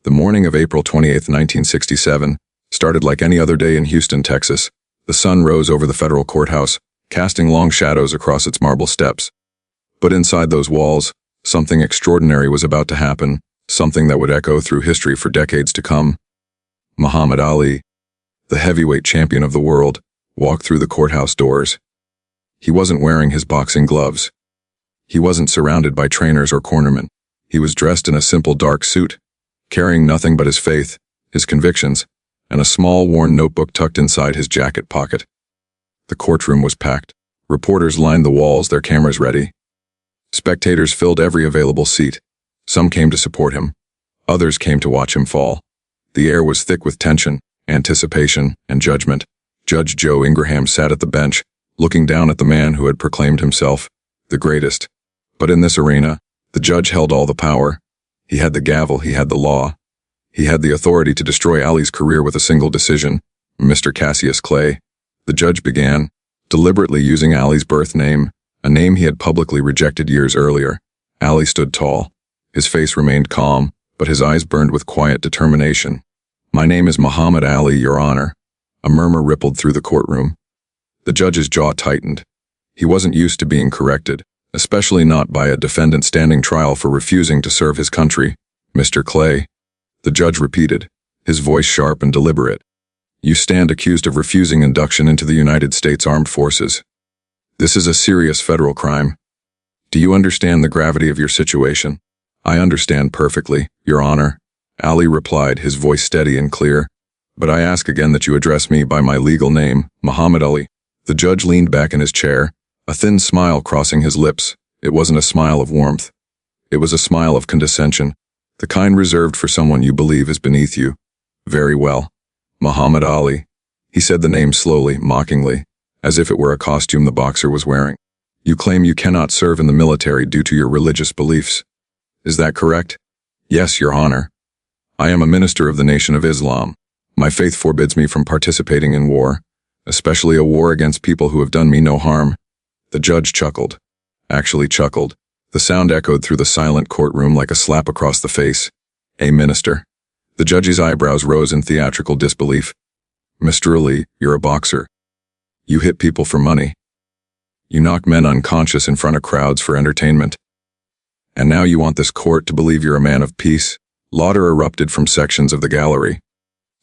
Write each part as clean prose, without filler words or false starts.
The morning of April 28, 1967, started like any other day in Houston, Texas. The sun rose over the federal courthouse, casting long shadows across its marble steps. But inside those walls, something extraordinary was about to happen, something that would echo through history for decades to come. Muhammad Ali, the heavyweight champion of the world, walked through the courthouse doors. He wasn't wearing his boxing gloves. He wasn't surrounded by trainers or cornermen. He was dressed in a simple dark suit, carrying nothing but his faith, his convictions, and a small worn notebook tucked inside his jacket pocket. The courtroom was packed. Reporters lined the walls, their cameras ready. Spectators filled every available seat. Some came to support him. Others came to watch him fall. The air was thick with tension, anticipation, and judgment. Judge Joe Ingraham sat at the bench, looking down at the man who had proclaimed himself the greatest. But in this arena, the judge held all the power. He had the gavel, he had the law. He had the authority to destroy Ali's career with a single decision. Mr. Cassius Clay. The judge began, deliberately using Ali's birth name, a name he had publicly rejected years earlier. Ali stood tall. His face remained calm, but his eyes burned with quiet determination. "My name is Muhammad Ali, Your Honor." A murmur rippled through the courtroom. The judge's jaw tightened. He wasn't used to being corrected, especially not by a defendant standing trial for refusing to serve his country. "Mr. Clay," the judge repeated, his voice sharp and deliberate. "You stand accused of refusing induction into the United States Armed Forces. This is a serious federal crime. Do you understand the gravity of your situation?" "I understand perfectly, Your Honor," Ali replied, his voice steady and clear. "But I ask again that you address me by my legal name, Muhammad Ali." The judge leaned back in his chair, a thin smile crossing his lips. It wasn't a smile of warmth. It was a smile of condescension, the kind reserved for someone you believe is beneath you. "Very well. Muhammad Ali." He said the name slowly, mockingly, as if it were a costume the boxer was wearing. "You claim you cannot serve in the military due to your religious beliefs. Is that correct?" "Yes, Your Honor. I am a minister of the Nation of Islam. My faith forbids me from participating in war, especially a war against people who have done me no harm." The judge chuckled. Actually chuckled. The sound echoed through the silent courtroom like a slap across the face. "A minister." The judge's eyebrows rose in theatrical disbelief. "Mr. Ali, you're a boxer. You hit people for money. You knock men unconscious in front of crowds for entertainment. And now you want this court to believe you're a man of peace?" Laughter erupted from sections of the gallery.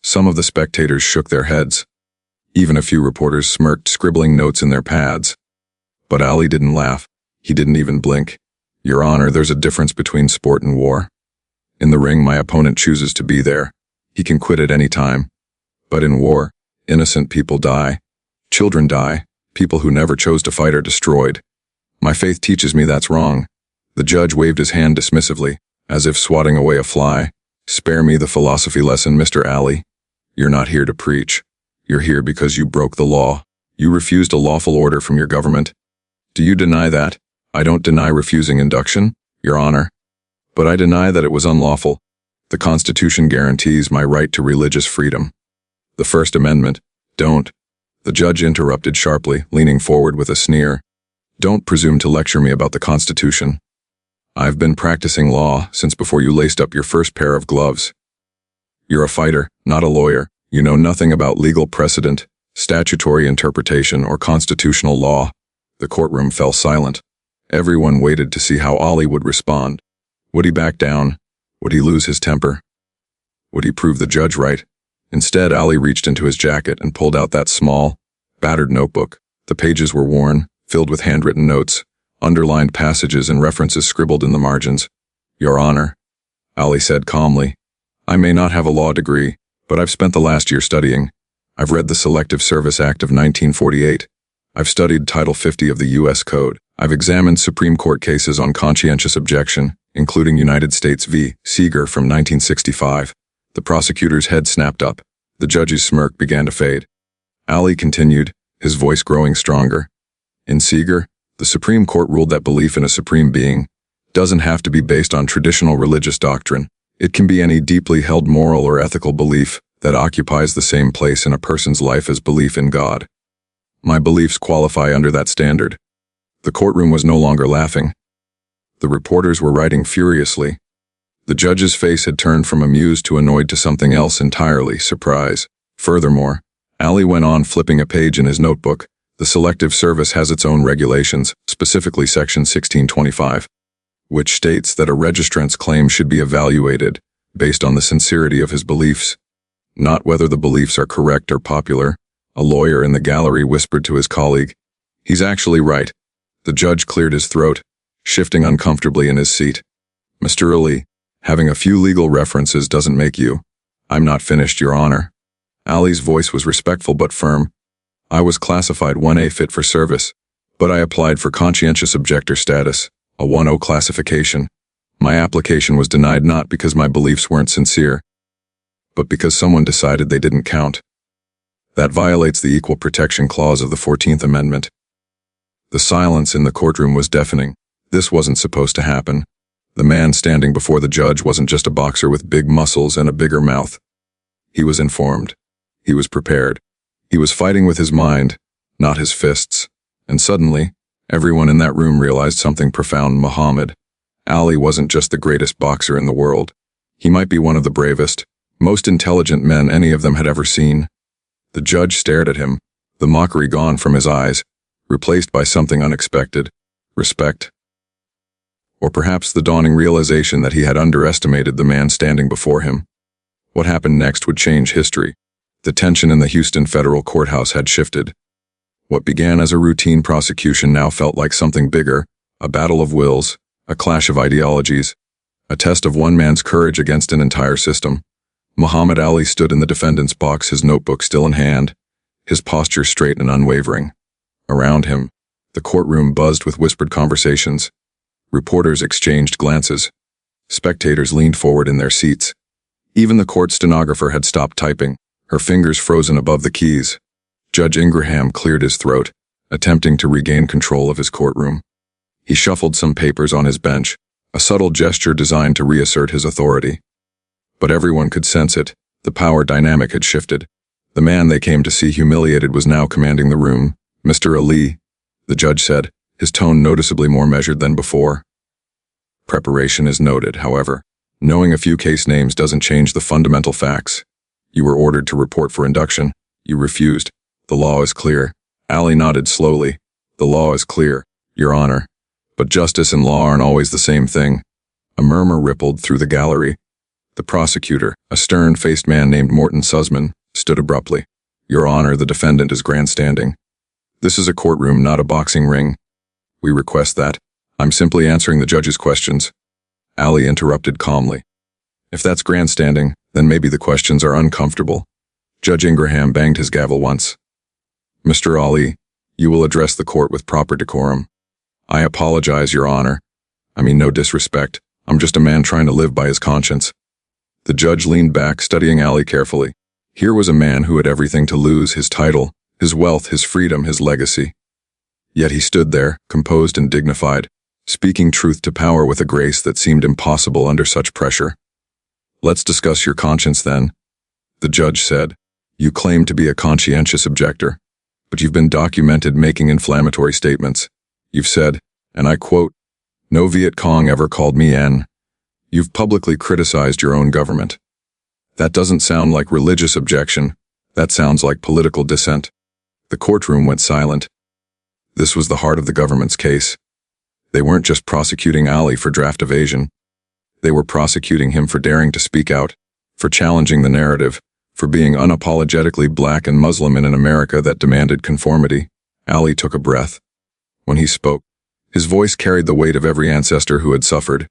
Some of the spectators shook their heads. Even a few reporters smirked, scribbling notes in their pads. But Ali didn't laugh. He didn't even blink. "Your Honor, there's a difference between sport and war. In the ring, my opponent chooses to be there. He can quit at any time. But in war, innocent people die. Children die. People who never chose to fight are destroyed. My faith teaches me that's wrong." The judge waved his hand dismissively, as if swatting away a fly. "Spare me the philosophy lesson, Mr. Ali. You're not here to preach. You're here because you broke the law. You refused a lawful order from your government. Do you deny that?" "I don't deny refusing induction, Your Honor. But I deny that it was unlawful. The Constitution guarantees my right to religious freedom. The First Amendment, don't." The judge interrupted sharply, leaning forward with a sneer. "Don't presume to lecture me about the Constitution. I've been practicing law since before you laced up your first pair of gloves. You're a fighter, not a lawyer. You know nothing about legal precedent, statutory interpretation, or constitutional law." The courtroom fell silent. Everyone waited to see how Ali would respond. Would he back down? Would he lose his temper? Would he prove the judge right? Instead, Ali reached into his jacket and pulled out that small, battered notebook. The pages were worn, filled with handwritten notes, underlined passages and references scribbled in the margins. "Your Honor," Ali said calmly, "I may not have a law degree, but I've spent the last year studying. I've read the Selective Service Act of 1948. I've studied Title 50 of the U.S. Code. I've examined Supreme Court cases on conscientious objection, including United States v. Seeger from 1965. The prosecutor's head snapped up. The judge's smirk began to fade. Ali continued, his voice growing stronger. "In Seeger, the Supreme Court ruled that belief in a supreme being doesn't have to be based on traditional religious doctrine. It can be any deeply held moral or ethical belief that occupies the same place in a person's life as belief in God. My beliefs qualify under that standard." The courtroom was no longer laughing. The reporters were writing furiously. The judge's face had turned from amused to annoyed to something else entirely, surprise. Furthermore, Ali went on flipping a page in his notebook. The Selective Service has its own regulations, specifically Section 1625, which states that a registrant's claim should be evaluated based on the sincerity of his beliefs, not whether the beliefs are correct or popular. A lawyer in the gallery whispered to his colleague, "He's actually right." The judge cleared his throat, shifting uncomfortably in his seat. "Mr. Ali, having a few legal references doesn't make you." "I'm not finished, Your Honor." Ali's voice was respectful but firm. "I was classified 1A fit for service, but I applied for conscientious objector status, a 1O classification. My application was denied not because my beliefs weren't sincere, but because someone decided they didn't count. That violates the Equal Protection Clause of the 14th Amendment." The silence in the courtroom was deafening. This wasn't supposed to happen. The man standing before the judge wasn't just a boxer with big muscles and a bigger mouth. He was informed. He was prepared. He was fighting with his mind, not his fists. And suddenly, everyone in that room realized something profound. Muhammad Ali wasn't just the greatest boxer in the world. He might be one of the bravest, most intelligent men any of them had ever seen. The judge stared at him, the mockery gone from his eyes, replaced by something unexpected: respect. Or perhaps the dawning realization that he had underestimated the man standing before him. What happened next would change history. The tension in the Houston federal courthouse had shifted. What began as a routine prosecution now felt like something bigger, a battle of wills, a clash of ideologies, a test of one man's courage against an entire system. Muhammad Ali stood in the defendant's box, his notebook still in hand, his posture straight and unwavering. Around him, the courtroom buzzed with whispered conversations. Reporters exchanged glances. Spectators leaned forward in their seats. Even the court stenographer had stopped typing, her fingers frozen above the keys. Judge Ingraham cleared his throat, attempting to regain control of his courtroom. He shuffled some papers on his bench, a subtle gesture designed to reassert his authority. But everyone could sense it. The power dynamic had shifted. The man they came to see humiliated was now commanding the room. "Mr. Ali," the judge said, his tone noticeably more measured than before. "Preparation is noted, however. Knowing a few case names doesn't change the fundamental facts. You were ordered to report for induction. You refused. The law is clear." Ali nodded slowly. "The law is clear, Your Honor. But justice and law aren't always the same thing." A murmur rippled through the gallery. The prosecutor, a stern-faced man named Morton Sussman, stood abruptly. "Your Honor, the defendant is grandstanding. This is a courtroom, not a boxing ring. We request that. I'm simply answering the judge's questions." Ali interrupted calmly. "If that's grandstanding, then maybe the questions are uncomfortable." Judge Ingraham banged his gavel once. "Mr. Ali, you will address the court with proper decorum." "I apologize, Your Honor. I mean no disrespect. I'm just a man trying to live by his conscience." The judge leaned back, studying Ali carefully. Here was a man who had everything to lose: his title, his wealth, his freedom, his legacy. Yet he stood there, composed and dignified, speaking truth to power with a grace that seemed impossible under such pressure. "Let's discuss your conscience then," the judge said. "You claim to be a conscientious objector, but you've been documented making inflammatory statements. You've said, and I quote, 'No Viet Cong ever called me N.' You've publicly criticized your own government. That doesn't sound like religious objection. That sounds like political dissent." The courtroom went silent. This was the heart of the government's case. They weren't just prosecuting Ali for draft evasion. They were prosecuting him for daring to speak out, for challenging the narrative, for being unapologetically black and Muslim in an America that demanded conformity. Ali took a breath. When he spoke, his voice carried the weight of every ancestor who had suffered,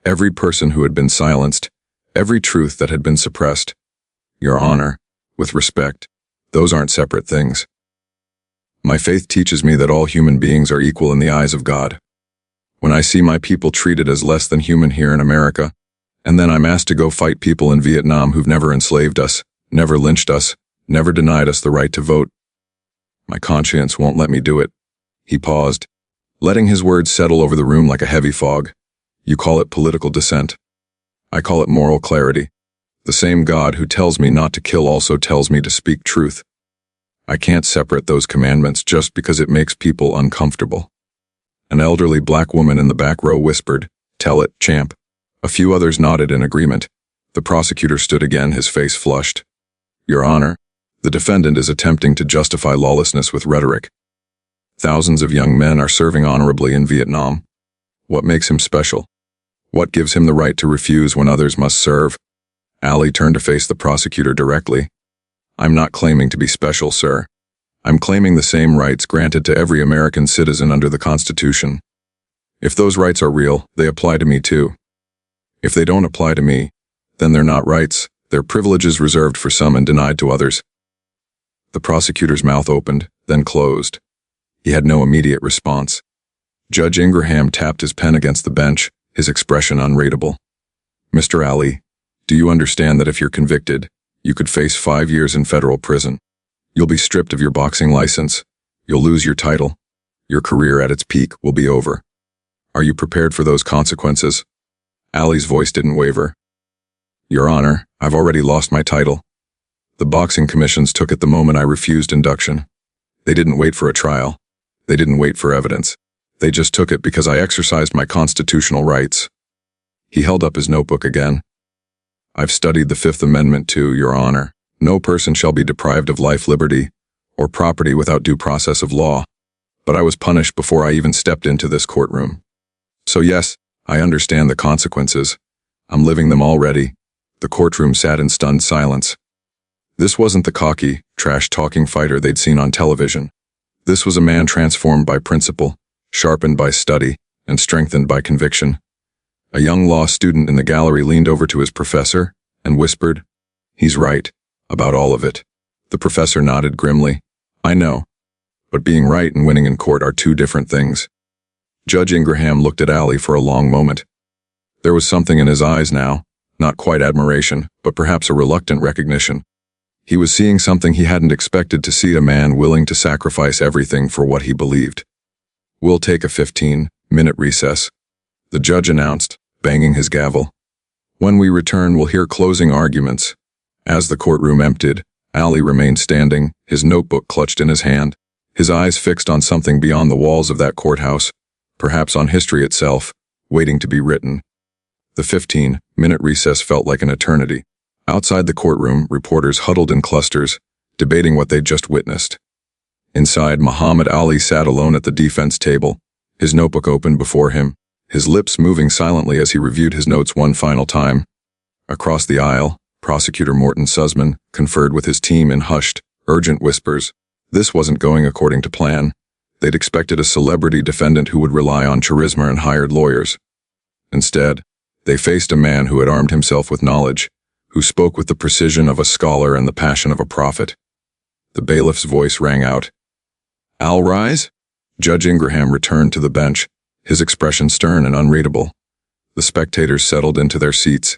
every person who had been silenced, every truth that had been suppressed. "Your Honor, with respect, those aren't separate things. My faith teaches me that all human beings are equal in the eyes of God. When I see my people treated as less than human here in America, and then I'm asked to go fight people in Vietnam who've never enslaved us, never lynched us, never denied us the right to vote, my conscience won't let me do it." He paused, letting his words settle over the room like a heavy fog. "You call it political dissent. I call it moral clarity. The same God who tells me not to kill also tells me to speak truth. I can't separate those commandments just because it makes people uncomfortable." An elderly black woman in the back row whispered, "Tell it, champ." A few others nodded in agreement. The prosecutor stood again, his face flushed. Your Honor, the defendant is attempting to justify lawlessness with rhetoric. Thousands of young men are serving honorably in Vietnam. What makes him special? What gives him the right to refuse when others must serve? Ali turned to face the prosecutor directly. I'm not claiming to be special, sir. I'm claiming the same rights granted to every American citizen under the Constitution. If those rights are real, they apply to me too. If they don't apply to me, then they're not rights, they're privileges reserved for some and denied to others. The prosecutor's mouth opened, then closed. He had no immediate response. Judge Ingraham tapped his pen against the bench, his expression unreadable. Mr. Ali, do you understand that if you're convicted, you could face 5 years in federal prison? You'll be stripped of your boxing license. You'll lose your title. Your career at its peak will be over. Are you prepared for those consequences? Ali's voice didn't waver. Your Honor, I've already lost my title. The boxing commissions took it the moment I refused induction. They didn't wait for a trial. They didn't wait for evidence. They just took it because I exercised my constitutional rights. He held up his notebook again. I've studied the Fifth Amendment too, Your Honor. No person shall be deprived of life, liberty, or property without due process of law. But I was punished before I even stepped into this courtroom. So yes, I understand the consequences. I'm living them already. The courtroom sat in stunned silence. This wasn't the cocky, trash-talking fighter they'd seen on television. This was a man transformed by principle, sharpened by study, and strengthened by conviction. A young law student in the gallery leaned over to his professor and whispered, "He's right, about all of it." The professor nodded grimly. "I know. But being right and winning in court are two different things." Judge Ingraham looked at Ali for a long moment. There was something in his eyes now, not quite admiration, but perhaps a reluctant recognition. He was seeing something he hadn't expected to see, a man willing to sacrifice everything for what he believed. "We'll take a 15-minute recess," the judge announced, banging his gavel. "When we return, we'll hear closing arguments." As the courtroom emptied, Ali remained standing, his notebook clutched in his hand, his eyes fixed on something beyond the walls of that courthouse, perhaps on history itself, waiting to be written. The 15-minute recess felt like an eternity. Outside the courtroom, reporters huddled in clusters, debating what they'd just witnessed. Inside, Muhammad Ali sat alone at the defense table, his notebook open before him, his lips moving silently as he reviewed his notes one final time. Across the aisle, Prosecutor Morton Sussman conferred with his team in hushed, urgent whispers. This wasn't going according to plan. They'd expected a celebrity defendant who would rely on charisma and hired lawyers. Instead, they faced a man who had armed himself with knowledge, who spoke with the precision of a scholar and the passion of a prophet. The bailiff's voice rang out. "Al, rise?" Judge Ingraham returned to the bench, his expression stern and unreadable. The spectators settled into their seats,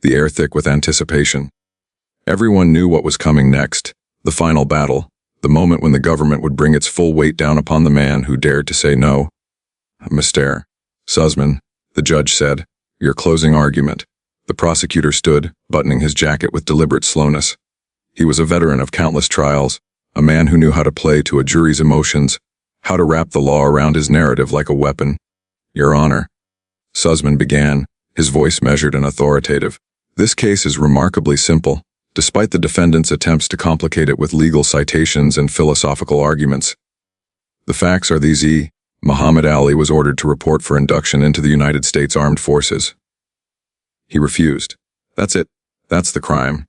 the air thick with anticipation. Everyone knew what was coming next, the final battle, the moment when the government would bring its full weight down upon the man who dared to say no. "Mr. Sussman," the judge said, "your closing argument." The prosecutor stood, buttoning his jacket with deliberate slowness. He was a veteran of countless trials, a man who knew how to play to a jury's emotions, how to wrap the law around his narrative like a weapon. "Your Honor," Sussman began, his voice measured and authoritative. "This case is remarkably simple, despite the defendant's attempts to complicate it with legal citations and philosophical arguments. The facts are these: Muhammad Ali was ordered to report for induction into the United States Armed Forces. He refused. That's it. That's the crime.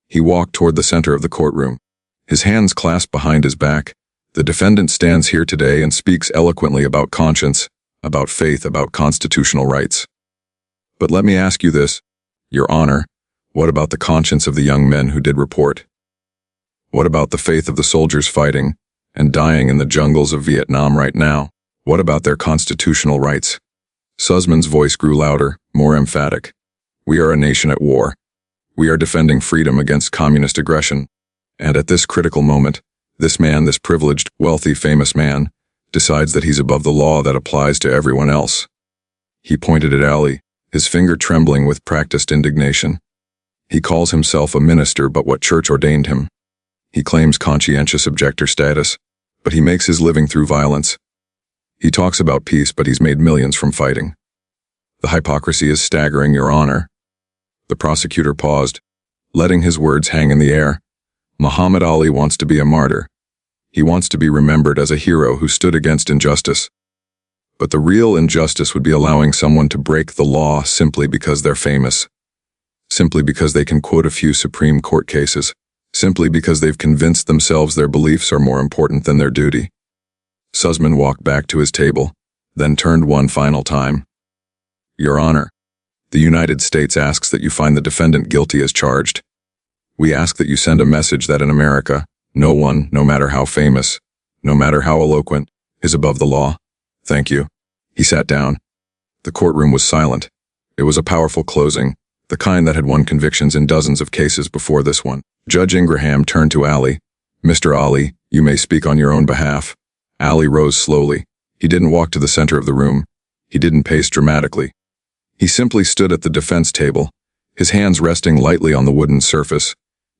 He walked toward the center of the courtroom, his hands clasped behind his back. The defendant stands here today and speaks eloquently about conscience, about faith, about constitutional rights. But let me ask you this, Your Honor, what about the conscience of the young men who did report? What about the faith of the soldiers fighting and dying in the jungles of Vietnam right now? What about their constitutional rights?" Sussman's voice grew louder, more emphatic. "We are a nation at war. We are defending freedom against communist aggression. And at this critical moment, this man, this privileged, wealthy, famous man, decides that he's above the law that applies to everyone else." He pointed at Ali, his finger trembling with practiced indignation. "He calls himself a minister, but what church ordained him? He claims conscientious objector status, but he makes his living through violence. He talks about peace, but he's made millions from fighting. The hypocrisy is staggering, Your Honor. The prosecutor paused, letting his words hang in the air. Muhammad Ali wants to be a martyr. He wants to be remembered as a hero who stood against injustice. But the real injustice would be allowing someone to break the law simply because they're famous. Simply because they can quote a few Supreme Court cases. Simply because they've convinced themselves their beliefs are more important than their duty. Sussman walked back to his table, then turned one final time. Your Honor, the United States asks that you find the defendant guilty as charged. We ask that you send a message that in America, no one, no matter how famous, no matter how eloquent, is above the law. Thank you. He sat down. The courtroom was silent. It was a powerful closing, the kind that had won convictions in dozens of cases before this one. Judge Ingraham turned to Ali. Mr. Ali, you may speak on your own behalf. Ali rose slowly. He didn't walk to the center of the room. He didn't pace dramatically. He simply stood at the defense table, his hands resting lightly on the wooden surface,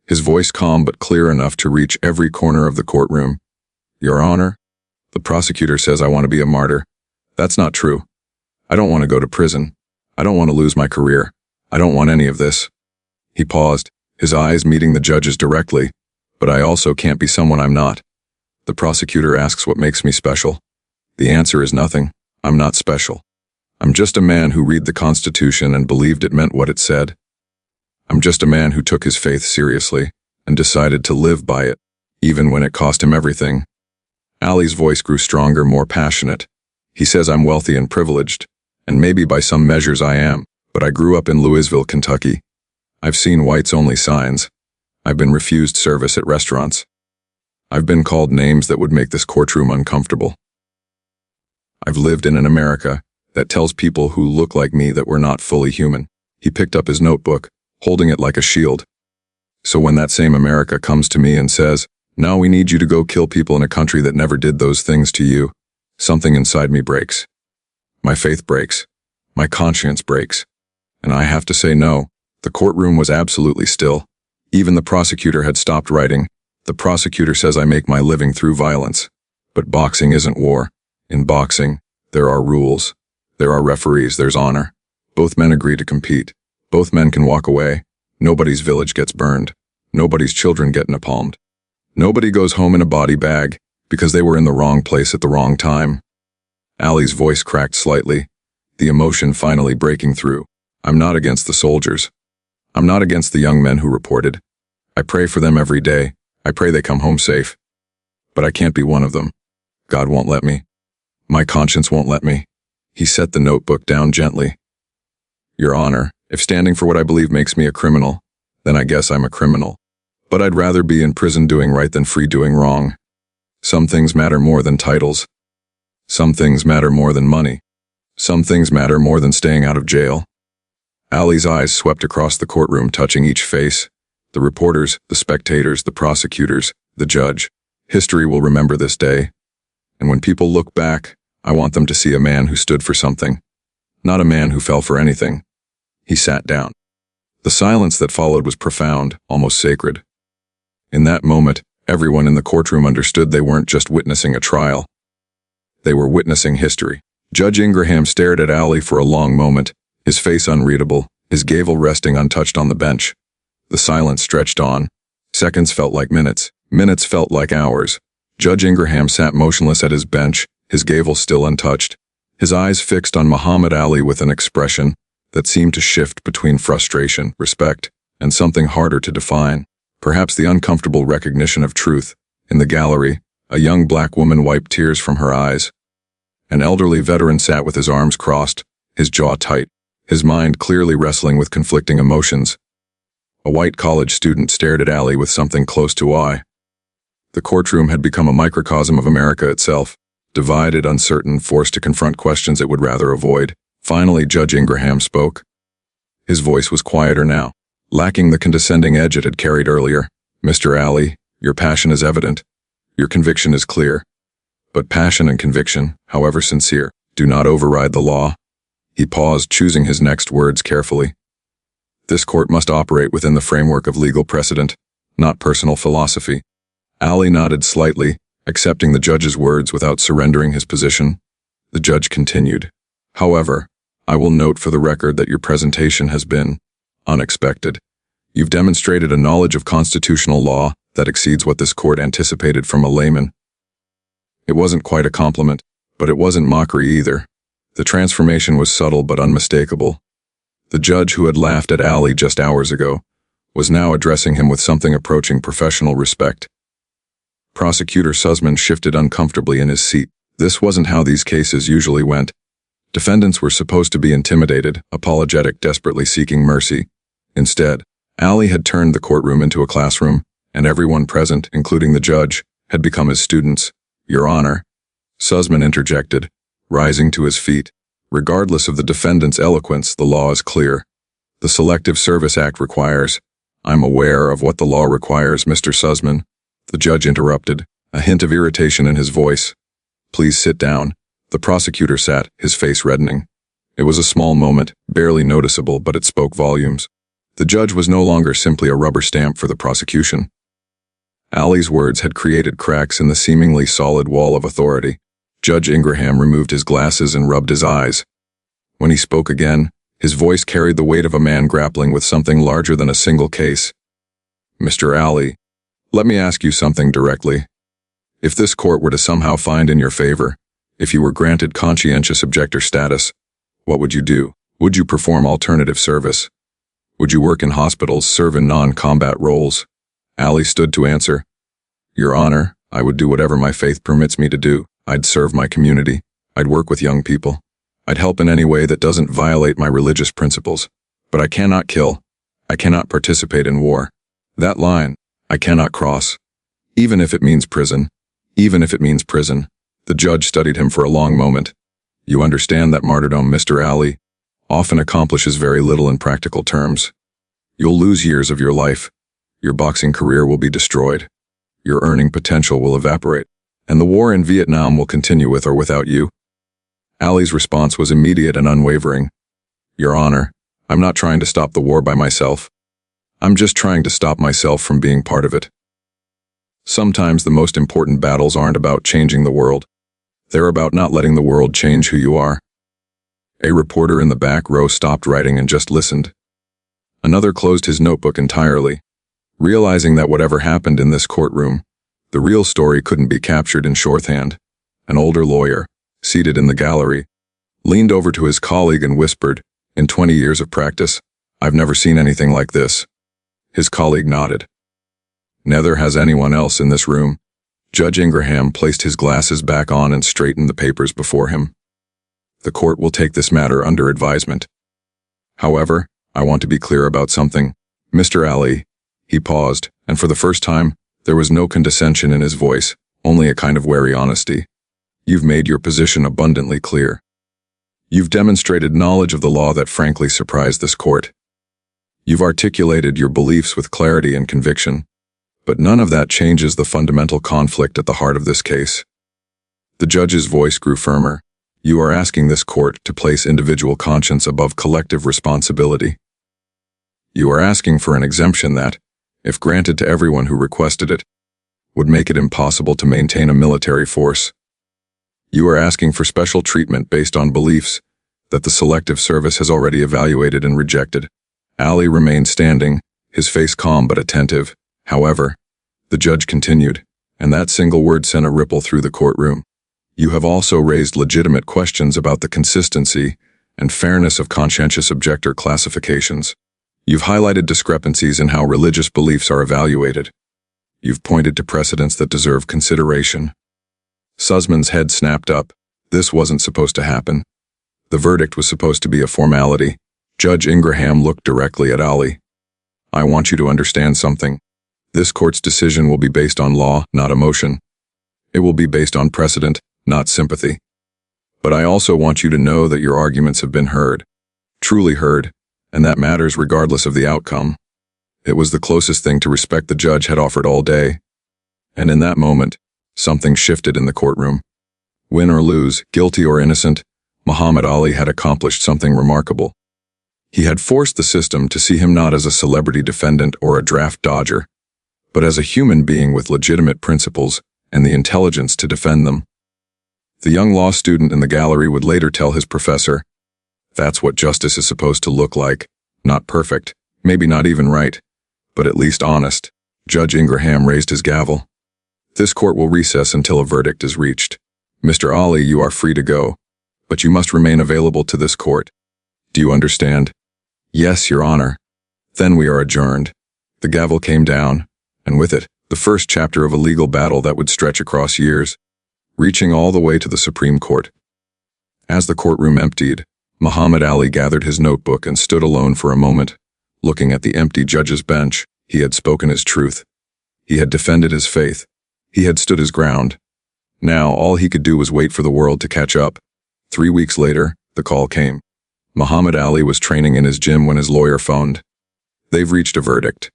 his voice calm but clear enough to reach every corner of the courtroom. Your Honor, the prosecutor says I want to be a martyr. That's not true. I don't want to go to prison. I don't want to lose my career. I don't want any of this. He paused, his eyes meeting the judge's directly. But I also can't be someone I'm not. The prosecutor asks what makes me special. The answer is nothing. I'm not special. I'm just a man who read the Constitution and believed it meant what it said. I'm just a man who took his faith seriously and decided to live by it, even when it cost him everything. Ali's voice grew stronger, more passionate. He says I'm wealthy and privileged, and maybe by some measures I am, but I grew up in Louisville, Kentucky. I've seen whites-only signs. I've been refused service at restaurants. I've been called names that would make this courtroom uncomfortable. I've lived in an America that tells people who look like me that we're not fully human. He picked up his notebook, holding it like a shield. So when that same America comes to me and says, now we need you to go kill people in a country that never did those things to you, something inside me breaks. My faith breaks. My conscience breaks. And I have to say no. The courtroom was absolutely still. Even the prosecutor had stopped writing. The prosecutor says I make my living through violence. But boxing isn't war. In boxing, there are rules. There are referees, there's honor. Both men agree to compete. Both men can walk away. Nobody's village gets burned. Nobody's children get napalmed. Nobody goes home in a body bag because they were in the wrong place at the wrong time. Ali's voice cracked slightly, the emotion finally breaking through. I'm not against the soldiers. I'm not against the young men who reported. I pray for them every day. I pray they come home safe. But I can't be one of them. God won't let me. My conscience won't let me. He set the notebook down gently. Your Honor, if standing for what I believe makes me a criminal, then I guess I'm a criminal. But I'd rather be in prison doing right than free doing wrong. Some things matter more than titles. Some things matter more than money. Some things matter more than staying out of jail. Ali's eyes swept across the courtroom, touching each face. The reporters, the spectators, the prosecutors, the judge. History will remember this day. And when people look back, I want them to see a man who stood for something, not a man who fell for anything. He sat down. The silence that followed was profound, almost sacred. In that moment, everyone in the courtroom understood they weren't just witnessing a trial. They were witnessing history. Judge Ingraham stared at Ali for a long moment, his face unreadable, his gavel resting untouched on the bench. The silence stretched on. Seconds felt like minutes. Minutes felt like hours. Judge Ingraham sat motionless at his bench, his gavel still untouched, his eyes fixed on Muhammad Ali with an expression that seemed to shift between frustration, respect, and something harder to define, perhaps the uncomfortable recognition of truth. In the gallery, a young black woman wiped tears from her eyes. An elderly veteran sat with his arms crossed, his jaw tight, his mind clearly wrestling with conflicting emotions. A white college student stared at Ali with something close to awe. The courtroom had become a microcosm of America itself. Divided, uncertain, forced to confront questions it would rather avoid. Finally, Judge Ingraham spoke. His voice was quieter now, lacking the condescending edge it had carried earlier. Mr. Ali, your passion is evident. Your conviction is clear. But passion and conviction, however sincere, do not override the law. He paused, choosing his next words carefully. This court must operate within the framework of legal precedent, not personal philosophy. Ali nodded slightly, accepting the judge's words without surrendering his position. The judge continued. However, I will note for the record that your presentation has been unexpected. You've demonstrated a knowledge of constitutional law that exceeds what this court anticipated from a layman. It wasn't quite a compliment, but it wasn't mockery either. The transformation was subtle but unmistakable. The judge who had laughed at Ali just hours ago was now addressing him with something approaching professional respect. Prosecutor Sussman shifted uncomfortably in his seat. This wasn't how these cases usually went. Defendants were supposed to be intimidated, apologetic, desperately seeking mercy. Instead, Ali had turned the courtroom into a classroom, and everyone present, including the judge, had become his students. Your Honor, Sussman interjected, rising to his feet. Regardless of the defendant's eloquence, the law is clear. The Selective Service Act requires. I'm aware of what the law requires, Mr. Sussman. The judge interrupted, a hint of irritation in his voice. Please sit down. The prosecutor sat, his face reddening. It was a small moment, barely noticeable, but it spoke volumes. The judge was no longer simply a rubber stamp for the prosecution. Ali's words had created cracks in the seemingly solid wall of authority. Judge Ingraham removed his glasses and rubbed his eyes. When he spoke again, his voice carried the weight of a man grappling with something larger than a single case. Mr. Ali, let me ask you something directly. If this court were to somehow find in your favor, if you were granted conscientious objector status, what would you do? Would you perform alternative service? Would you work in hospitals, serve in non-combat roles? Ali stood to answer. Your Honor, I would do whatever my faith permits me to do. I'd serve my community. I'd work with young people. I'd help in any way that doesn't violate my religious principles. But I cannot kill. I cannot participate in war. That line, I cannot cross. Even if it means prison. Even if it means prison. The judge studied him for a long moment. You understand that martyrdom, Mr. Ali, often accomplishes very little in practical terms. You'll lose years of your life. Your boxing career will be destroyed. Your earning potential will evaporate. And the war in Vietnam will continue with or without you. Ali's response was immediate and unwavering. Your Honor, I'm not trying to stop the war by myself. I'm just trying to stop myself from being part of it. Sometimes the most important battles aren't about changing the world. They're about not letting the world change who you are. A reporter in the back row stopped writing and just listened. Another closed his notebook entirely, realizing that whatever happened in this courtroom, the real story couldn't be captured in shorthand. An older lawyer, seated in the gallery, leaned over to his colleague and whispered, in 20 years of practice, I've never seen anything like this. His colleague nodded. Neither has anyone else in this room. Judge Ingraham placed his glasses back on and straightened the papers before him. The court will take this matter under advisement. However, I want to be clear about something. Mr. Ali, he paused, and for the first time, there was no condescension in his voice, only a kind of wary honesty. You've made your position abundantly clear. You've demonstrated knowledge of the law that frankly surprised this court. You've articulated your beliefs with clarity and conviction, but none of that changes the fundamental conflict at the heart of this case. The judge's voice grew firmer. You are asking this court to place individual conscience above collective responsibility. You are asking for an exemption that, if granted to everyone who requested it, would make it impossible to maintain a military force. You are asking for special treatment based on beliefs that the Selective Service has already evaluated and rejected. Ali remained standing, his face calm but attentive. However, the judge continued, and that single word sent a ripple through the courtroom. You have also raised legitimate questions about the consistency and fairness of conscientious objector classifications. You've highlighted discrepancies in how religious beliefs are evaluated. You've pointed to precedents that deserve consideration. Sussman's head snapped up. This wasn't supposed to happen. The verdict was supposed to be a formality. Judge Ingraham looked directly at Ali. I want you to understand something. This court's decision will be based on law, not emotion. It will be based on precedent, not sympathy. But I also want you to know that your arguments have been heard, truly heard, and that matters regardless of the outcome. It was the closest thing to respect the judge had offered all day. And in that moment, something shifted in the courtroom. Win or lose, guilty or innocent, Muhammad Ali had accomplished something remarkable. He had forced the system to see him not as a celebrity defendant or a draft dodger, but as a human being with legitimate principles and the intelligence to defend them. The young law student in the gallery would later tell his professor, That's what justice is supposed to look like. Not perfect, maybe not even right, but at least honest. Judge Ingraham raised his gavel. This court will recess until a verdict is reached. Mr. Ali, you are free to go, but you must remain available to this court. Do you understand? Yes, Your Honor. Then we are adjourned. The gavel came down, and with it, the first chapter of a legal battle that would stretch across years, reaching all the way to the Supreme Court. As the courtroom emptied, Muhammad Ali gathered his notebook and stood alone for a moment, looking at the empty judge's bench. He had spoken his truth. He had defended his faith. He had stood his ground. Now, all he could do was wait for the world to catch up. 3 weeks later, the call came. Muhammad Ali was training in his gym when his lawyer phoned. They've reached a verdict.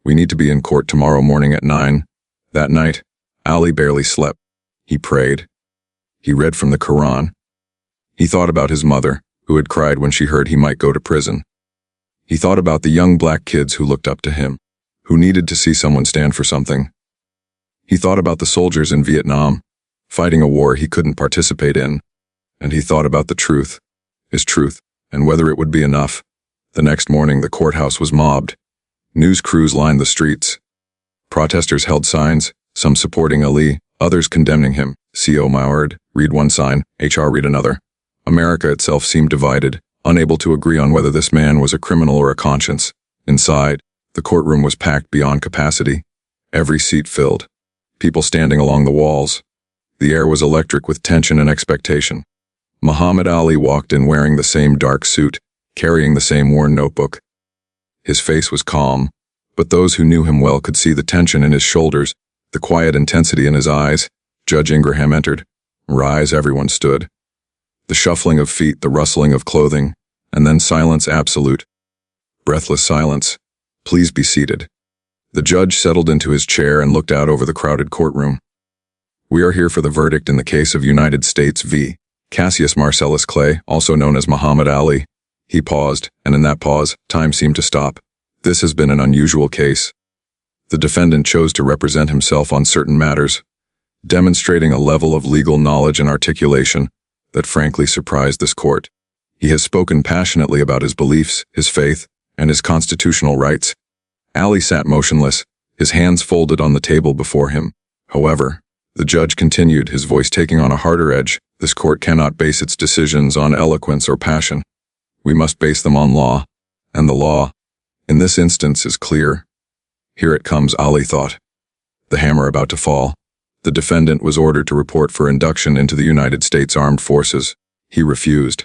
We need to be in court tomorrow morning at 9. That night, Ali barely slept. He prayed. He read from the Quran. He thought about his mother, who had cried when she heard he might go to prison. He thought about the young black kids who looked up to him, who needed to see someone stand for something. He thought about the soldiers in Vietnam, fighting a war he couldn't participate in. And he thought about the truth, his truth, and whether it would be enough. The next morning, the courthouse was mobbed. News crews lined the streets. Protesters held signs, some supporting Ali, others condemning him. CO Maured, read one sign, HR read another. America itself seemed divided, unable to agree on whether this man was a criminal or a conscience. Inside, the courtroom was packed beyond capacity. Every seat filled. People standing along the walls. The air was electric with tension and expectation. Muhammad Ali walked in wearing the same dark suit, carrying the same worn notebook. His face was calm, but those who knew him well could see the tension in his shoulders, the quiet intensity in his eyes. Judge Ingraham entered. Rise, everyone stood. The shuffling of feet, the rustling of clothing, and then silence absolute. Breathless silence. Please be seated. The judge settled into his chair and looked out over the crowded courtroom. We are here for the verdict in the case of United States v. Cassius Marcellus Clay, also known as Muhammad Ali. He paused, and in that pause, time seemed to stop. This has been an unusual case. The defendant chose to represent himself on certain matters, demonstrating a level of legal knowledge and articulation that frankly surprised this court. He has spoken passionately about his beliefs, his faith, and his constitutional rights. Ali sat motionless, his hands folded on the table before him. However, the judge continued, his voice taking on a harder edge. This court cannot base its decisions on eloquence or passion. We must base them on law, and the law, in this instance, is clear. Here it comes, Ali thought. The hammer about to fall. The defendant was ordered to report for induction into the United States Armed Forces. He refused.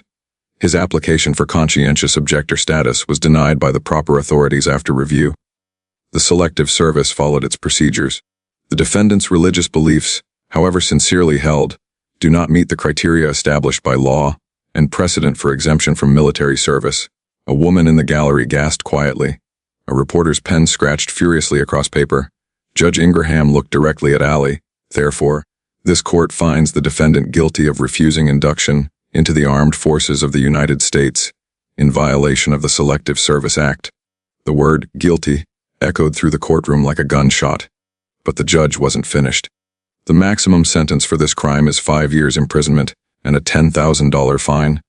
His application for conscientious objector status was denied by the proper authorities after review. The selective service followed its procedures. The defendant's religious beliefs, however sincerely held, do not meet the criteria established by law and precedent for exemption from military service. A woman in the gallery gasped quietly. A reporter's pen scratched furiously across paper. Judge Ingraham looked directly at Ali. Therefore, this court finds the defendant guilty of refusing induction into the armed forces of the United States in violation of the Selective Service Act. The word guilty echoed through the courtroom like a gunshot. But the judge wasn't finished. The maximum sentence for this crime is 5 years imprisonment and a $10,000 fine.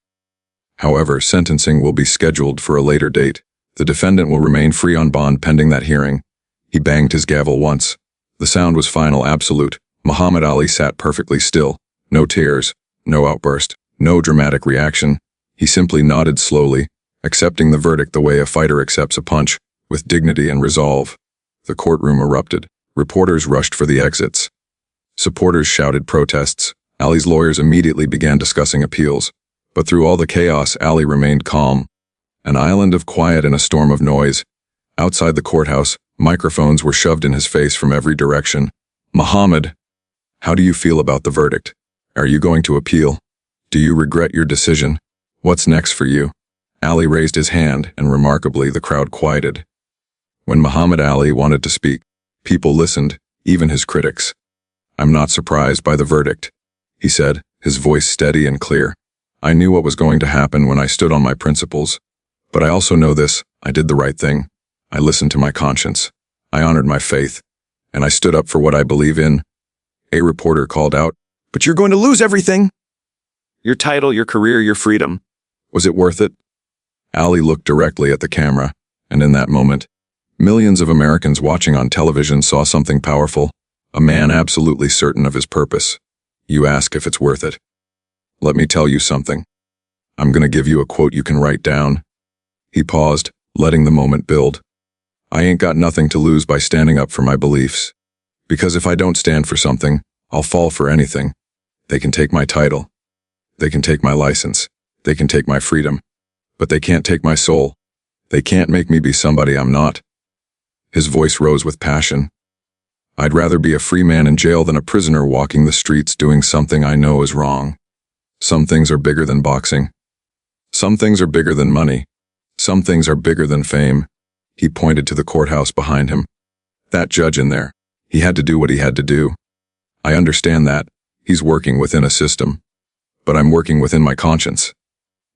However, sentencing will be scheduled for a later date. The defendant will remain free on bond pending that hearing. He banged his gavel once. The sound was final, absolute. Muhammad Ali sat perfectly still. No tears, no outburst, no dramatic reaction. He simply nodded slowly, accepting the verdict the way a fighter accepts a punch, with dignity and resolve. The courtroom erupted. Reporters rushed for the exits. Supporters shouted protests. Ali's lawyers immediately began discussing appeals. But through all the chaos, Ali remained calm. An island of quiet in a storm of noise. Outside the courthouse, microphones were shoved in his face from every direction. Muhammad, how do you feel about the verdict? Are you going to appeal? Do you regret your decision? What's next for you? Ali raised his hand, and remarkably, the crowd quieted. When Muhammad Ali wanted to speak, people listened, even his critics. I'm not surprised by the verdict, he said, his voice steady and clear. I knew what was going to happen when I stood on my principles. But I also know this, I did the right thing. I listened to my conscience. I honored my faith. And I stood up for what I believe in. A reporter called out, "But you're going to lose everything! Your title, your career, your freedom." Was it worth it? Ali looked directly at the camera, and in that moment, millions of Americans watching on television saw something powerful, a man absolutely certain of his purpose. You ask if it's worth it. Let me tell you something. I'm going to give you a quote you can write down. He paused, letting the moment build. I ain't got nothing to lose by standing up for my beliefs. Because if I don't stand for something, I'll fall for anything. They can take my title. They can take my license. They can take my freedom. But they can't take my soul. They can't make me be somebody I'm not. His voice rose with passion. I'd rather be a free man in jail than a prisoner walking the streets doing something I know is wrong. Some things are bigger than boxing. Some things are bigger than money. Some things are bigger than fame. He pointed to the courthouse behind him. That judge in there, he had to do what he had to do. I understand that. He's working within a system. But I'm working within my conscience.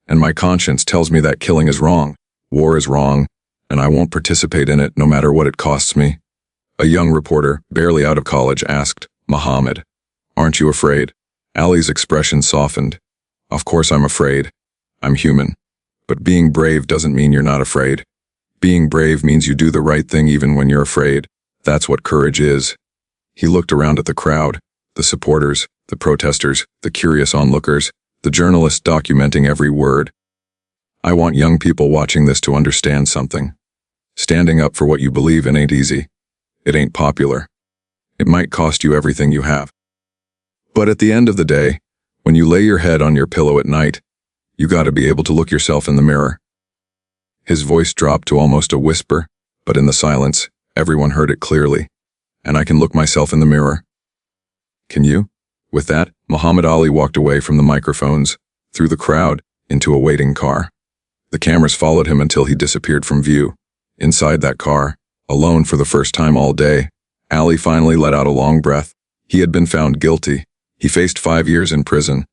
And my conscience tells me that killing is wrong, war is wrong, and I won't participate in it no matter what it costs me. A young reporter, barely out of college, asked, Muhammad, aren't you afraid? Ali's expression softened. Of course I'm afraid. I'm human. But being brave doesn't mean you're not afraid. Being brave means you do the right thing even when you're afraid. That's what courage is. He looked around at the crowd, the supporters, the protesters, the curious onlookers, the journalists documenting every word. I want young people watching this to understand something. Standing up for what you believe in ain't easy. It ain't popular. It might cost you everything you have. But at the end of the day, when you lay your head on your pillow at night, you gotta be able to look yourself in the mirror. His voice dropped to almost a whisper, but in the silence, everyone heard it clearly. And I can look myself in the mirror. Can you? With that, Muhammad Ali walked away from the microphones, through the crowd, into a waiting car. The cameras followed him until he disappeared from view. Inside that car, alone for the first time all day, Ali finally let out a long breath. He had been found guilty. He faced 5 years in prison.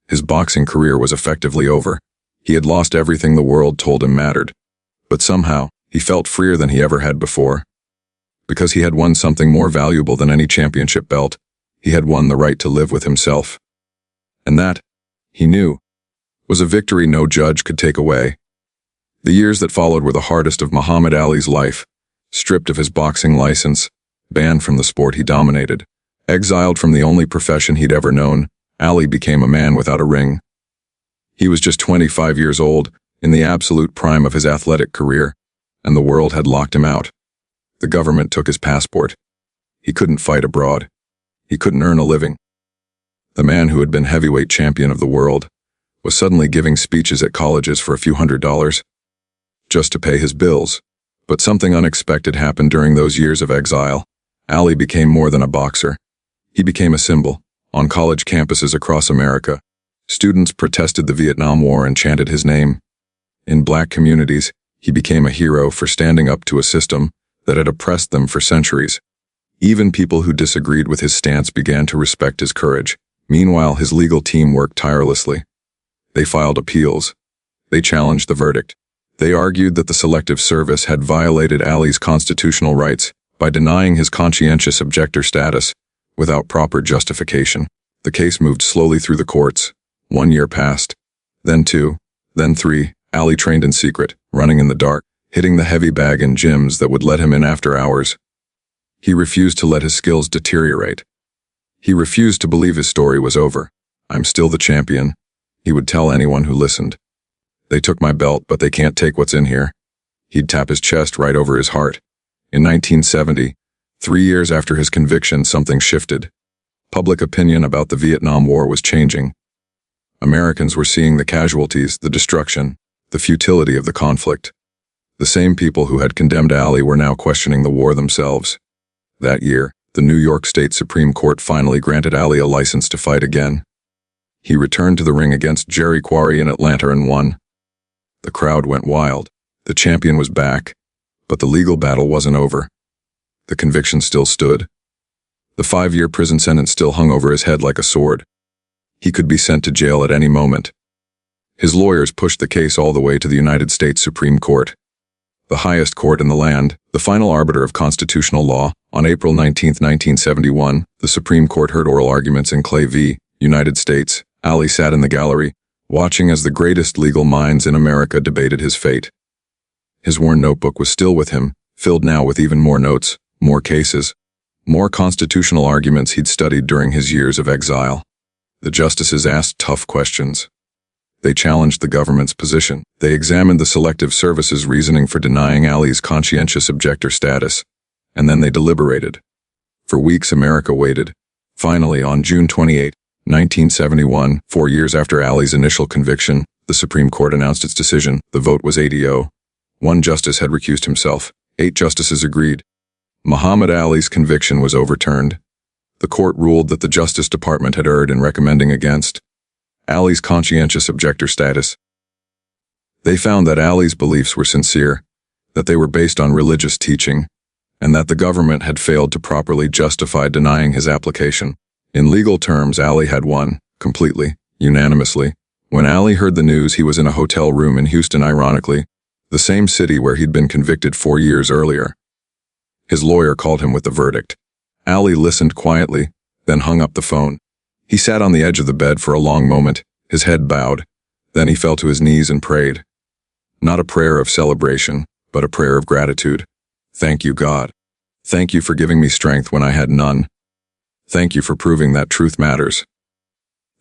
His boxing career was effectively over. He had lost everything the world told him mattered. But somehow, he felt freer than he ever had before. Because he had won something more valuable than any championship belt. He had won the right to live with himself. And that, he knew, was a victory no judge could take away. The years that followed were the hardest of Muhammad Ali's life. Stripped of his boxing license, banned from the sport he dominated, exiled from the only profession he'd ever known, Ali became a man without a ring. He was just 25 years old, in the absolute prime of his athletic career, and the world had locked him out. The government took his passport. He couldn't fight abroad. He couldn't earn a living. The man who had been heavyweight champion of the world was suddenly giving speeches at colleges for a few $100s, just to pay his bills. But something unexpected happened during those years of exile. Ali became more than a boxer. He became a symbol. On college campuses across America, students protested the Vietnam War and chanted his name. In black communities, he became a hero for standing up to a system that had oppressed them for centuries. Even people who disagreed with his stance began to respect his courage. Meanwhile, his legal team worked tirelessly. They filed appeals. They challenged the verdict. They argued that the Selective Service had violated Ali's constitutional rights by denying his conscientious objector status without proper justification. The case moved slowly through the courts. 1 year passed. Then 2. Then 3. Ali trained in secret, running in the dark, hitting the heavy bag in gyms that would let him in after hours. He refused to let his skills deteriorate. He refused to believe his story was over. I'm still the champion, he would tell anyone who listened. They took my belt, but they can't take what's in here. He'd tap his chest right over his heart. In 1970, 3 years after his conviction, something shifted. Public opinion about the Vietnam War was changing. Americans were seeing the casualties, the destruction, the futility of the conflict. The same people who had condemned Ali were now questioning the war themselves. That year, the New York State Supreme Court finally granted Ali a license to fight again. He returned to the ring against Jerry Quarry in Atlanta and won. The crowd went wild. The champion was back, but the legal battle wasn't over. The conviction still stood. The 5-year prison sentence still hung over his head like a sword. He could be sent to jail at any moment. His lawyers pushed the case all the way to the United States Supreme Court, the highest court in the land, the final arbiter of constitutional law. On April 19, 1971, the Supreme Court heard oral arguments in Clay v. United States. Ali sat in the gallery, watching as the greatest legal minds in America debated his fate. His worn notebook was still with him, filled now with even more notes, more cases, more constitutional arguments he'd studied during his years of exile. The justices asked tough questions. They challenged the government's position. They examined the Selective Service's reasoning for denying Ali's conscientious objector status, and then they deliberated. For weeks, America waited. Finally, on June 28, 1971, 4 years after Ali's initial conviction, the Supreme Court announced its decision. The vote was 80-0. One justice had recused himself. 8 justices agreed. Muhammad Ali's conviction was overturned. The court ruled that the Justice Department had erred in recommending against Ali's conscientious objector status. They found that Ali's beliefs were sincere, that they were based on religious teaching, and that the government had failed to properly justify denying his application. In legal terms, Ali had won, completely, unanimously. When Ali heard the news, he was in a hotel room in Houston, ironically, the same city where he'd been convicted 4 years earlier. His lawyer called him with the verdict. Ali listened quietly, then hung up the phone. He sat on the edge of the bed for a long moment, his head bowed. Then he fell to his knees and prayed. Not a prayer of celebration, but a prayer of gratitude. Thank you, God. Thank you for giving me strength when I had none. Thank you for proving that truth matters.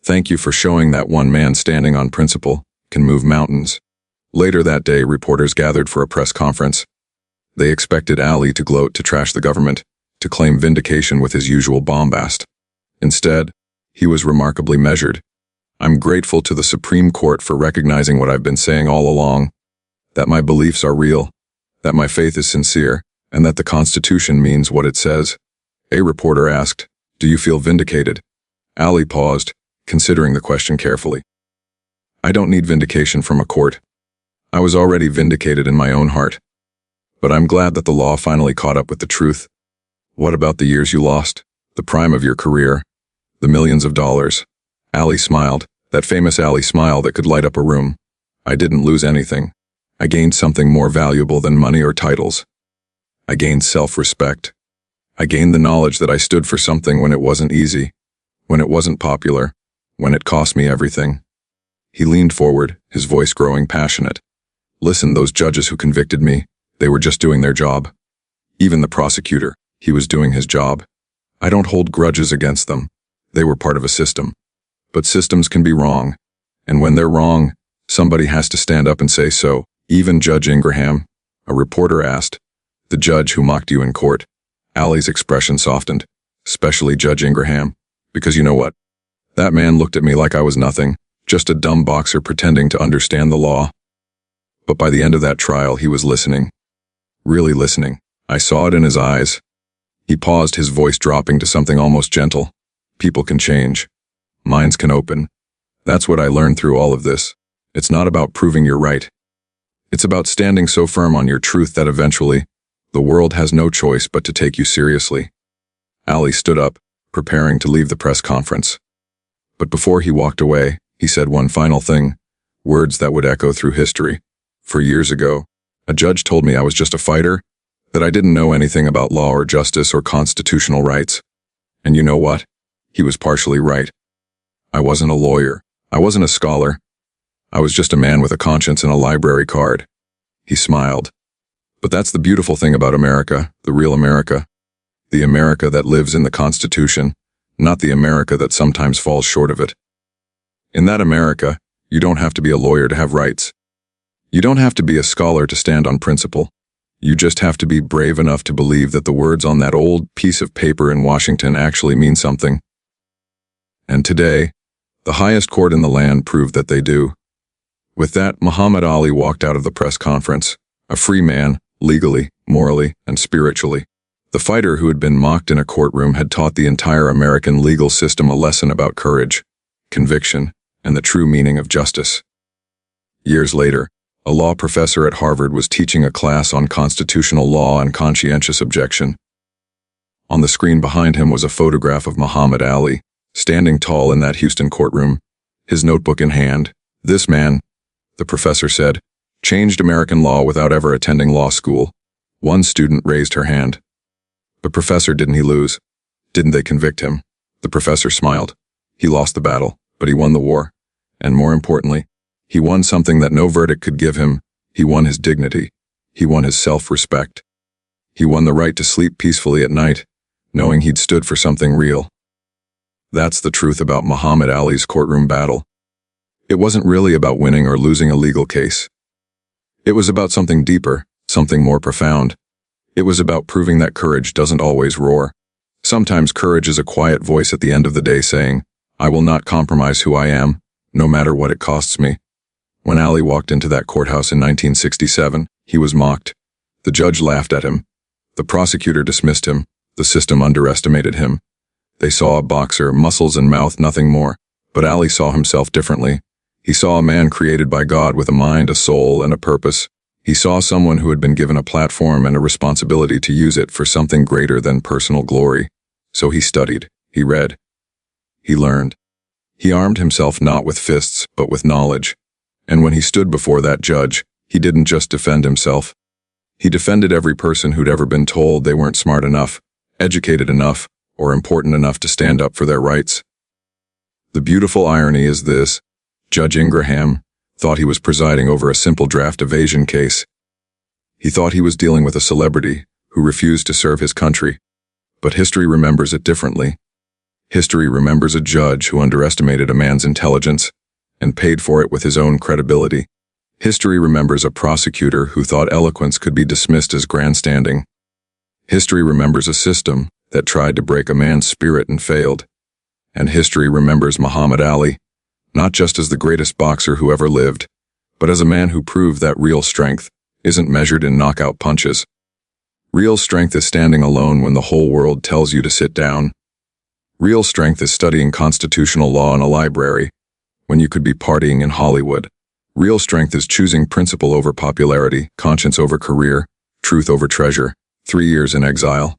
Thank you for showing that one man standing on principle can move mountains. Later that day, reporters gathered for a press conference. They expected Ali to gloat, to trash the government, to claim vindication with his usual bombast. Instead, he was remarkably measured. I'm grateful to the Supreme Court for recognizing what I've been saying all along, that my beliefs are real, that my faith is sincere, and that the Constitution means what it says. A reporter asked, "Do you feel vindicated?" Ali paused, considering the question carefully. I don't need vindication from a court. I was already vindicated in my own heart. But I'm glad that the law finally caught up with the truth. What about the years you lost? The prime of your career? The millions of dollars? Ali smiled, that famous Ali smile that could light up a room. I didn't lose anything. I gained something more valuable than money or titles. I gained self-respect. I gained the knowledge that I stood for something when it wasn't easy, when it wasn't popular, when it cost me everything. He leaned forward, his voice growing passionate. Listen, those judges who convicted me, they were just doing their job. Even the prosecutor, he was doing his job. I don't hold grudges against them. They were part of a system. But systems can be wrong. And when they're wrong, somebody has to stand up and say so. Even Judge Ingraham, a reporter asked. The judge who mocked you in court. Ali's expression softened. Especially Judge Ingraham. Because you know what? That man looked at me like I was nothing, just a dumb boxer pretending to understand the law. But by the end of that trial, he was listening. Really listening. I saw it in his eyes. He paused, his voice dropping to something almost gentle. People can change. Minds can open. That's what I learned through all of this. It's not about proving you're right. It's about standing so firm on your truth that eventually, the world has no choice but to take you seriously. Ali stood up, preparing to leave the press conference. But before he walked away, he said one final thing, words that would echo through history. For years ago, a judge told me I was just a fighter, that I didn't know anything about law or justice or constitutional rights. And you know what? He was partially right. I wasn't a lawyer. I wasn't a scholar. I was just a man with a conscience and a library card. He smiled. But that's the beautiful thing about America, the real America. The America that lives in the Constitution, not the America that sometimes falls short of it. In that America, you don't have to be a lawyer to have rights. You don't have to be a scholar to stand on principle. You just have to be brave enough to believe that the words on that old piece of paper in Washington actually mean something. And today, the highest court in the land proved that they do. With that, Muhammad Ali walked out of the press conference, a free man, legally, morally, and spiritually. The fighter who had been mocked in a courtroom had taught the entire American legal system a lesson about courage, conviction, and the true meaning of justice. Years later, a law professor at Harvard was teaching a class on constitutional law and conscientious objection. On the screen behind him was a photograph of Muhammad Ali, standing tall in that Houston courtroom, his notebook in hand. This man, the professor said, changed American law without ever attending law school. One student raised her hand. But professor, didn't he lose? Didn't they convict him? The professor smiled. He lost the battle, but he won the war. And more importantly, he won something that no verdict could give him. He won his dignity. He won his self-respect. He won the right to sleep peacefully at night, knowing he'd stood for something real. That's the truth about Muhammad Ali's courtroom battle. It wasn't really about winning or losing a legal case. It was about something deeper, something more profound. It was about proving that courage doesn't always roar. Sometimes courage is a quiet voice at the end of the day saying, "I will not compromise who I am, no matter what it costs me." When Ali walked into that courthouse in 1967, he was mocked. The judge laughed at him. The prosecutor dismissed him. The system underestimated him. They saw a boxer, muscles and mouth, nothing more. But Ali saw himself differently. He saw a man created by God with a mind, a soul, and a purpose. He saw someone who had been given a platform and a responsibility to use it for something greater than personal glory. So he studied, he read, he learned. He armed himself not with fists, but with knowledge. And when he stood before that judge, he didn't just defend himself. He defended every person who'd ever been told they weren't smart enough, educated enough, or important enough to stand up for their rights. The beautiful irony is this: Judge Ingraham thought he was presiding over a simple draft evasion case. He thought he was dealing with a celebrity who refused to serve his country. But history remembers it differently. History remembers a judge who underestimated a man's intelligence and paid for it with his own credibility. History remembers a prosecutor who thought eloquence could be dismissed as grandstanding. History remembers a system that tried to break a man's spirit and failed. And history remembers Muhammad Ali, not just as the greatest boxer who ever lived, but as a man who proved that real strength isn't measured in knockout punches. Real strength is standing alone when the whole world tells you to sit down. Real strength is studying constitutional law in a library when you could be partying in Hollywood. Real strength is choosing principle over popularity, conscience over career, truth over treasure. 3 years in exile,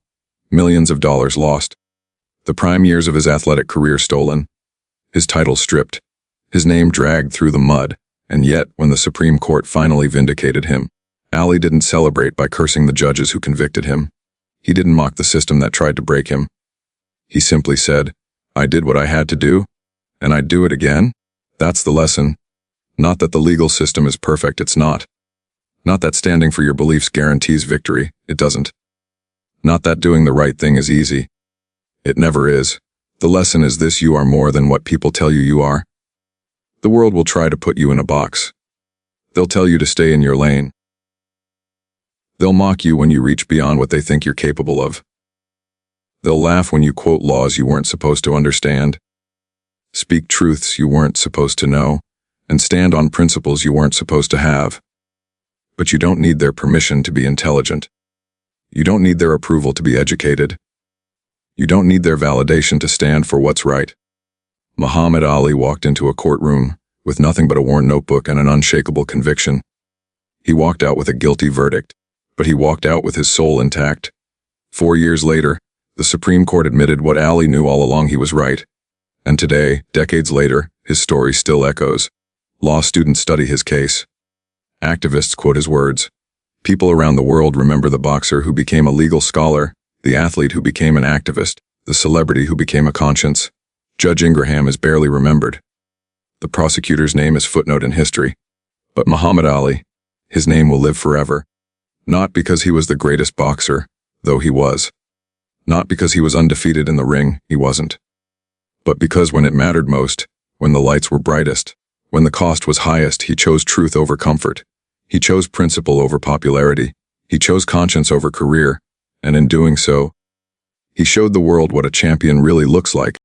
millions of dollars lost, the prime years of his athletic career stolen, his title stripped, his name dragged through the mud. And yet, when the Supreme Court finally vindicated him, Ali didn't celebrate by cursing the judges who convicted him. He didn't mock the system that tried to break him. He simply said, "I did what I had to do, and I'd do it again." That's the lesson. Not that the legal system is perfect, it's not. Not that standing for your beliefs guarantees victory, it doesn't. Not that doing the right thing is easy. It never is. The lesson is this: you are more than what people tell you you are. The world will try to put you in a box. They'll tell you to stay in your lane. They'll mock you when you reach beyond what they think you're capable of. They'll laugh when you quote laws you weren't supposed to understand, speak truths you weren't supposed to know, and stand on principles you weren't supposed to have. But you don't need their permission to be intelligent. You don't need their approval to be educated. You don't need their validation to stand for what's right. Muhammad Ali walked into a courtroom with nothing but a worn notebook and an unshakable conviction. He walked out with a guilty verdict, but he walked out with his soul intact. 4 years later, the Supreme Court admitted what Ali knew all along: he was right. And today, decades later, his story still echoes. Law students study his case. Activists quote his words. People around the world remember the boxer who became a legal scholar, the athlete who became an activist, the celebrity who became a conscience. Judge Ingraham is barely remembered. The prosecutor's name is footnote in history. But Muhammad Ali, his name will live forever. Not because he was the greatest boxer, though he was. Not because he was undefeated in the ring, he wasn't. But because when it mattered most, when the lights were brightest, when the cost was highest, he chose truth over comfort. He chose principle over popularity. He chose conscience over career. And in doing so, he showed the world what a champion really looks like.